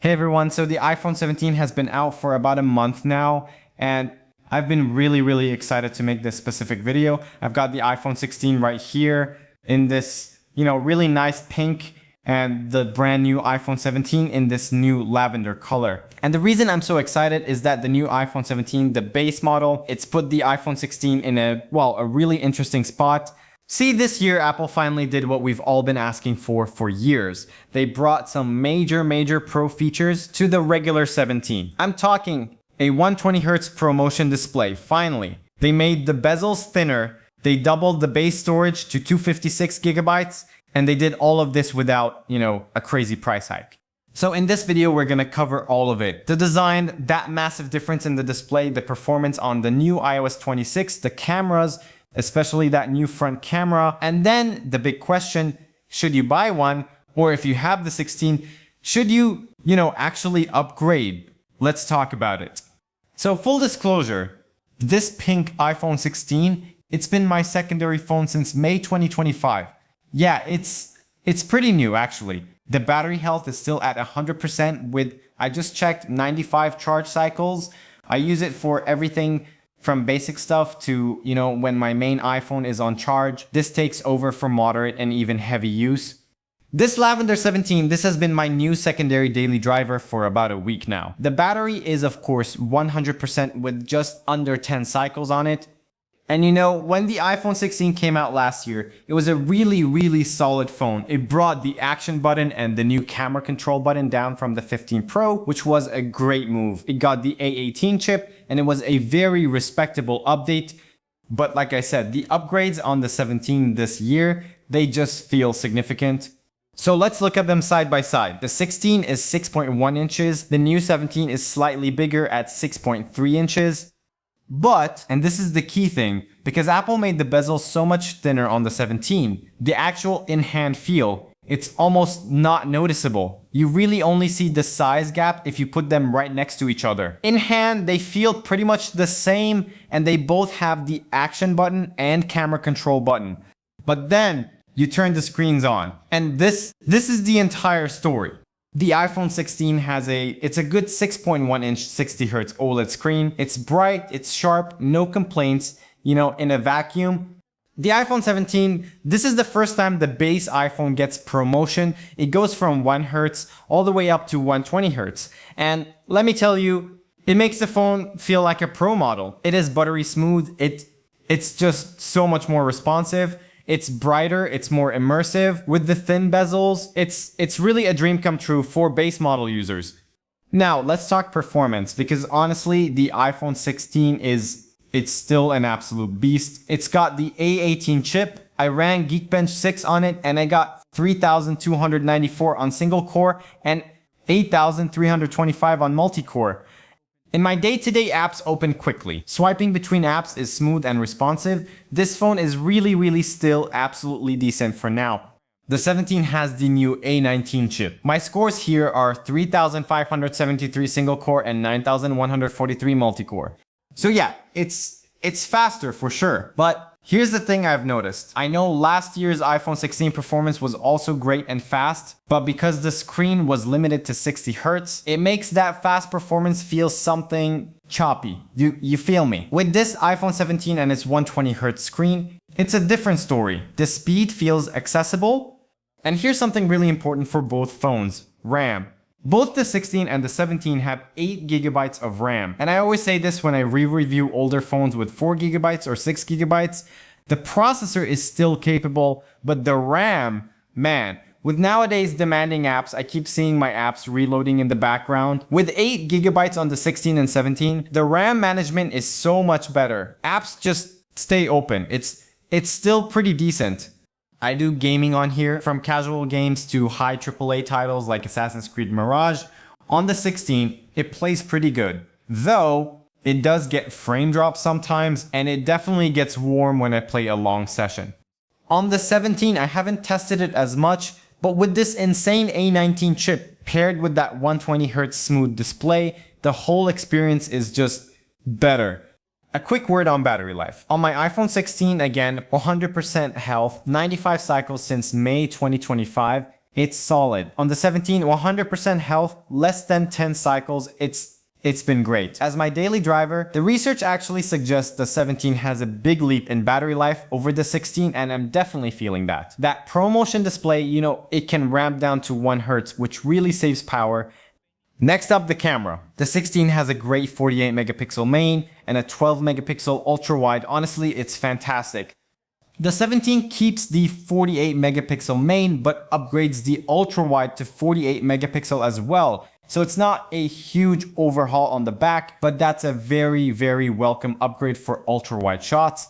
Hey everyone, so the iPhone 17 has been out for about a month now, and I've been really excited to make this specific video. I've got the iPhone 16 right here in this, really nice pink, and the brand new iPhone 17 in this new lavender color. And the reason I'm so excited is that the new iPhone 17, the base model, it's put the iPhone 16 in a really interesting spot. See, this year Apple finally did what we've all been asking for years. They brought some major pro features to the regular 17. I'm talking a 120Hz ProMotion display, finally. They made the bezels thinner, they doubled the base storage to 256GB, and they did all of this without, a crazy price hike. So in this video, we're gonna cover all of it. The design, that massive difference in the display, the performance on the new iOS 26, the cameras, especially that new front camera. And then the big question, should you buy one? Or if you have the 16, should you, actually upgrade? Let's talk about it. So full disclosure, this pink iPhone 16, it's been my secondary phone since May 2025. Yeah, it's pretty new actually. The battery health is still at 100% with, I just checked, 95 charge cycles. I use it for everything from basic stuff to, when my main iPhone is on charge. This takes over for moderate and even heavy use. This Lavender 17, this has been my new secondary daily driver for about a week now. The battery is of course 100% with just under 10 cycles on it. And when the iPhone 16 came out last year, it was a really solid phone. It brought the action button and the new camera control button down from the 15 Pro, which was a great move. It got the A18 chip, and it was a very respectable update. But like I said, the upgrades on the 17 this year, they just feel significant. So let's look at them side by side. The 16 is 6.1 inches. The new 17 is slightly bigger at 6.3 inches. But, and this is the key thing, because Apple made the bezel so much thinner on the 17, the actual in-hand feel, it's almost not noticeable. You really only see the size gap if you put them right next to each other. In hand, they feel pretty much the same, and they both have the action button and camera control button. But then, you turn the screens on, and this is the entire story. The iPhone 16 has it's a good 6.1 inch 60Hz OLED screen. It's bright, it's sharp, no complaints, in a vacuum. The iPhone 17, this is the first time the base iPhone gets ProMotion. It goes from 1Hz all the way up to 120Hz. And let me tell you, it makes the phone feel like a Pro model. It is buttery smooth. It's just so much more responsive. It's brighter, it's more immersive. With the thin bezels, it's really a dream come true for base model users. Now, let's talk performance, because honestly, the iPhone 16 it's still an absolute beast. It's got the A18 chip. I ran Geekbench 6 on it, and I got 3,294 on single core and 8,325 on multi-core. And my day-to-day apps open quickly. Swiping between apps is smooth and responsive. This phone is really still absolutely decent for now. The 17 has the new A19 chip. My scores here are 3,573 single core and 9,143 multi-core. So yeah, it's faster for sure. But here's the thing I've noticed. I know last year's iPhone 16 performance was also great and fast, but because the screen was limited to 60Hz, it makes that fast performance feel something choppy. You feel me? With this iPhone 17 and its 120Hz screen, it's a different story. The speed feels accessible. And here's something really important for both phones: RAM. Both the 16 and the 17 have 8GB of RAM. And I always say this when I re-review older phones with 4GB or 6GB. The processor is still capable, but the RAM, man, with nowadays demanding apps, I keep seeing my apps reloading in the background. With 8GB on the 16 and 17, the RAM management is so much better. Apps just stay open. It's still pretty decent. I do gaming on here, from casual games to high AAA titles like Assassin's Creed Mirage. On the 16, it plays pretty good. Though, it does get frame drops sometimes, and it definitely gets warm when I play a long session. On the 17, I haven't tested it as much, but with this insane A19 chip paired with that 120Hz smooth display, the whole experience is just better. A quick word on battery life. On my iPhone 16, again, 100% health, 95 cycles since May 2025. It's solid. On the 17, 100% health, less than 10 cycles. It's been great. As my daily driver, the research actually suggests the 17 has a big leap in battery life over the 16, and I'm definitely feeling that. That ProMotion display, it can ramp down to 1 Hz, which really saves power. Next up, the camera. The 16 has a great 48 megapixel main and a 12 megapixel ultra wide. Honestly, it's fantastic. The 17 keeps the 48 megapixel main, but upgrades the ultra wide to 48 megapixel as well. So it's not a huge overhaul on the back, but that's a very, very welcome upgrade for ultra wide shots.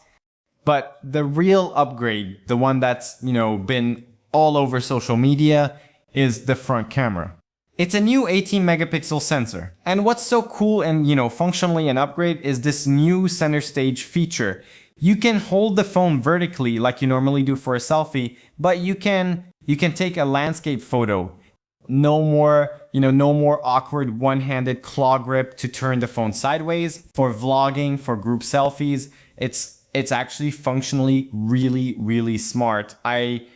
But the real upgrade, the one that's, been all over social media, is the front camera. It's a new 18 megapixel sensor. And what's so cool and, functionally an upgrade is this new center stage feature. You can hold the phone vertically like you normally do for a selfie, but you can take a landscape photo. No more awkward one-handed claw grip to turn the phone sideways. For vlogging, for group selfies, it's actually functionally really, really smart. I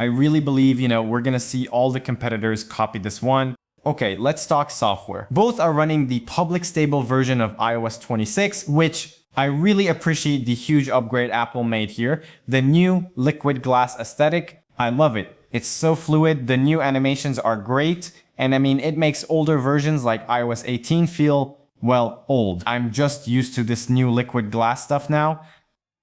really believe, we're gonna see all the competitors copy this one. Okay, let's talk software. Both are running the public stable version of iOS 26, which I really appreciate the huge upgrade Apple made here. The new liquid glass aesthetic, I love it. It's so fluid, the new animations are great, and it makes older versions like iOS 18 feel, well, old. I'm just used to this new liquid glass stuff now.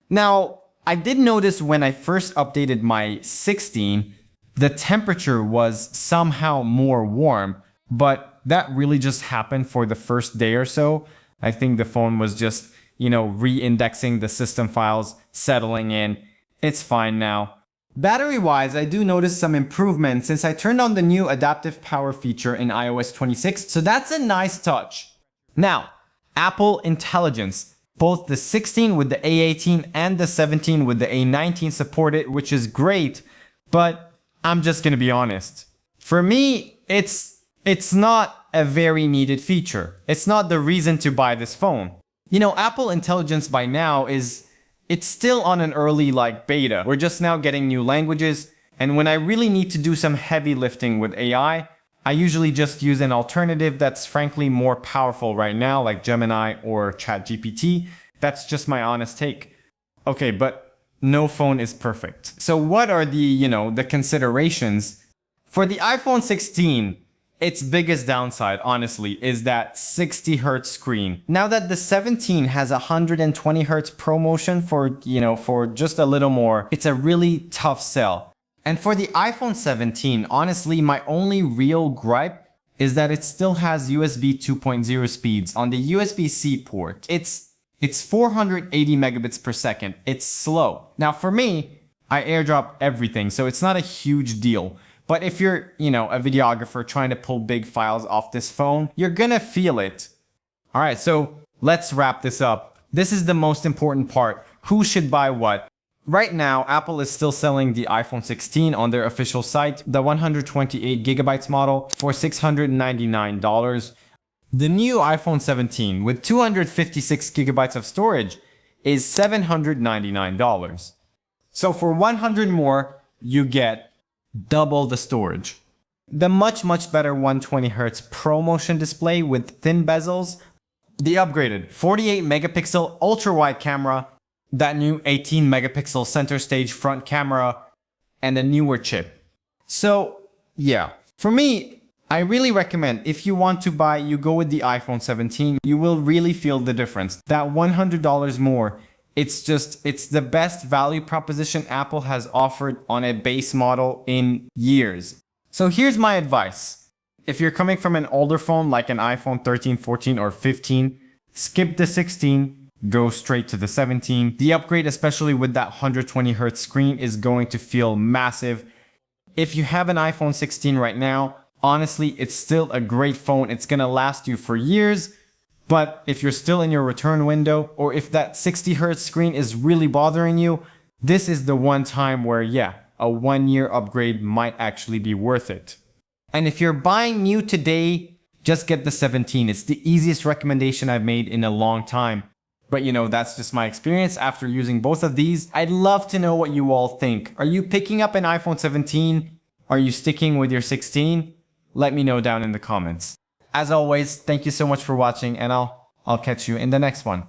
Now, I did notice when I first updated my 16, the temperature was somehow more warm, but that really just happened for the first day or so. I think the phone was just, re-indexing the system files, settling in. It's fine now. Battery-wise, I do notice some improvement since I turned on the new adaptive power feature in iOS 26, so that's a nice touch. Now, Apple Intelligence. Both the 16 with the A18 and the 17 with the A19 support it, which is great, but I'm just gonna be honest. For me, it's not a very needed feature. It's not the reason to buy this phone. Apple Intelligence by now it's still on an early beta. We're just now getting new languages, and when I really need to do some heavy lifting with AI, I usually just use an alternative that's frankly more powerful right now, like Gemini or ChatGPT. That's just my honest take. Okay, but no phone is perfect. So what are the considerations? For the iPhone 16, its biggest downside, honestly, is that 60 Hz screen. Now that the 17 has 120 Hz ProMotion for just a little more, it's a really tough sell. And for the iPhone 17, honestly, my only real gripe is that it still has USB 2.0 speeds on the USB-C port. It's 480 megabits per second. It's slow. Now for me, I airdrop everything, so it's not a huge deal. But if you're, a videographer trying to pull big files off this phone, you're gonna feel it. All right, so let's wrap this up. This is the most important part. Who should buy what? Right now, Apple is still selling the iPhone 16 on their official site, the 128 gigabytes model, for $699. The new iPhone 17 with 256 gigabytes of storage is $799. So for 100 more, you get double the storage. The much better 120 Hz ProMotion display with thin bezels, the upgraded 48 megapixel ultra wide camera, that new 18 megapixel center stage front camera, and a newer chip. So yeah, for me, I really recommend if you want to buy, you go with the iPhone 17. You will really feel the difference. That $100 more, it's the best value proposition Apple has offered on a base model in years. So here's my advice. If you're coming from an older phone like an iPhone 13, 14, or 15, skip the 16, go straight to the 17. The upgrade, especially with that 120 Hz screen, is going to feel massive. If you have an iPhone 16 right now, honestly, it's still a great phone. It's gonna last you for years. But if you're still in your return window, or if that 60 Hz screen is really bothering you, this is the one time where, yeah, a 1-year upgrade might actually be worth it. And if you're buying new today, just get the 17. It's the easiest recommendation I've made in a long time. But that's just my experience after using both of these. I'd love to know what you all think. Are you picking up an iPhone 17? Are you sticking with your 16? Let me know down in the comments. As always, thank you so much for watching, and I'll catch you in the next one.